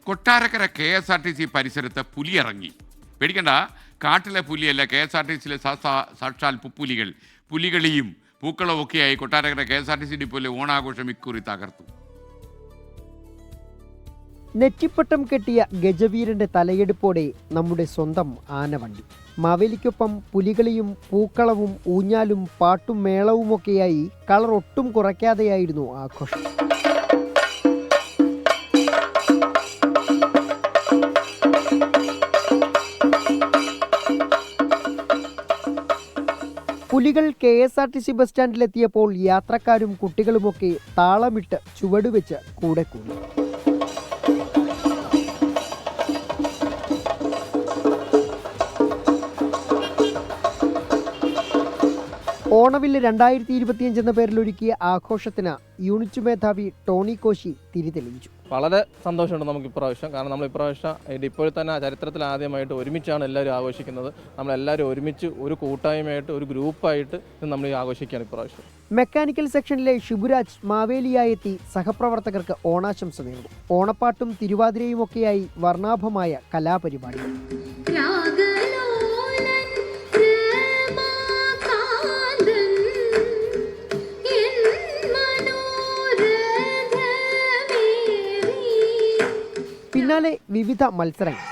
Kottarakkara KSRTC പരിസരത്ത് പുലി ഇറങ്ങി. പേടിക്കണ്ട, കാട്ടിലെ പുലിയല്ല, KSRTCയിലെ സാക്ഷാൽ പുപ്പുലികൾ. പുലികളിയും പൂക്കളവും ഒക്കെയായി കൊട്ടാരക്കര KSRTC ഡിപ്പോയിലെ ഓണാഘോഷം ഇക്കുറി തകർത്തു. നെറ്റിപ്പട്ടം കെട്ടിയ ഗജവീരന്റെ തലയെടുപ്പോടെ നമ്മുടെ സ്വന്തം ആനവണ്ടി. മാവേലിക്കൊപ്പം പുലികളിയും പൂക്കളവും ഊഞ്ഞാലും പാട്ടും മേളവുമൊക്കെയായി കളർ ഒട്ടും കുറയ്ക്കാതെയായിരുന്നു ആഘോഷം. പുലികൾ KSRTC ബസ് സ്റ്റാൻഡിലെത്തിയപ്പോൾ യാത്രക്കാരും കുട്ടികളുമൊക്കെ താളമിട്ട് ചുവടുവെച്ച് കൂടെ കൂടി. ഓണവില്ല് 2025 എന്ന പേരിലൊരുക്കിയ ആഘോഷത്തിന് യൂണിറ്റ് മേധാവി ടോണി കോശി തിരിതെളിയിച്ചു. വളരെ സന്തോഷമുണ്ട് നമുക്ക് ഇപ്രാവശ്യം. കാരണം നമ്മൾ ഇപ്രാവശ്യം ഇപ്പോൾ തന്നെ ചരിത്രത്തിൽ ആദ്യമായിട്ട് ഒരുമിച്ചാണ് എല്ലാവരും ആഘോഷിക്കുന്നത്. നമ്മളെല്ലാവരും ഒരുമിച്ച് ഒരു കൂട്ടായ്മയായിട്ട് ഒരു ഗ്രൂപ്പായിട്ട് നമ്മൾ ആഘോഷിക്കുകയാണ് ഇപ്രാവശ്യം. മെക്കാനിക്കൽ സെക്ഷനിലെ ശുഭരാജ് മാവേലിയായെത്തി സഹപ്രവർത്തകർക്ക് ഓണാശംസ നേർന്നു. ഓണപ്പാട്ടും തിരുവാതിരയുമൊക്കെയായി വർണ്ണാഭമായ കലാപരിപാടികൾ. പിന്നാലെ വിവിധ മത്സരങ്ങൾ.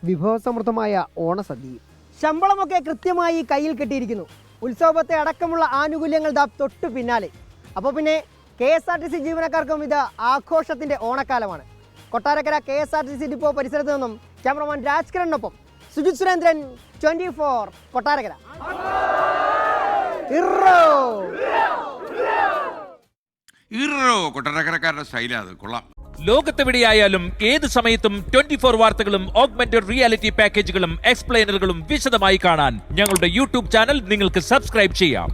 വിഭവസമൃദ്ധമായ ഓണസദ്യയും. ശമ്പളമൊക്കെ കൃത്യമായി കയ്യിൽ കെട്ടിയിരിക്കുന്നു. ഉത്സവത്തെ അടക്കമുള്ള ആനുകൂല്യങ്ങൾ തൊട്ടു പിന്നാലെ. അപ്പോൾ പിന്നെ KSRTC ജീവനക്കാർക്കും ഇത് ആഘോഷത്തിൻ്റെ ഓണക്കാലമാണ്. കൊട്ടാരക്കര KSRTC ഡിപ്പോ പരിസരത്ത് നിന്നും ക്യാമറമാൻ രാജ്കിരണിനൊപ്പം സുജിത് സുരേന്ദ്രൻ, 24 കൊട്ടാരക്കര. കൊട്ടാരക്കരക്കാരുടെ സ്റ്റൈലാണ്, കൊള്ളാം. ലോകത്തെവിടെയായാലും ഏത് സമയത്തും 24 വാർത്തകളും ഓഗ്മെന്റഡ് റിയാലിറ്റി പാക്കേജുകളും എക്സ്പ്ലെയിനറുകളും വിശദമായി കാണാൻ ഞങ്ങളുടെ YouTube ചാനൽ നിങ്ങൾക്ക് സബ്സ്ക്രൈബ് ചെയ്യാം.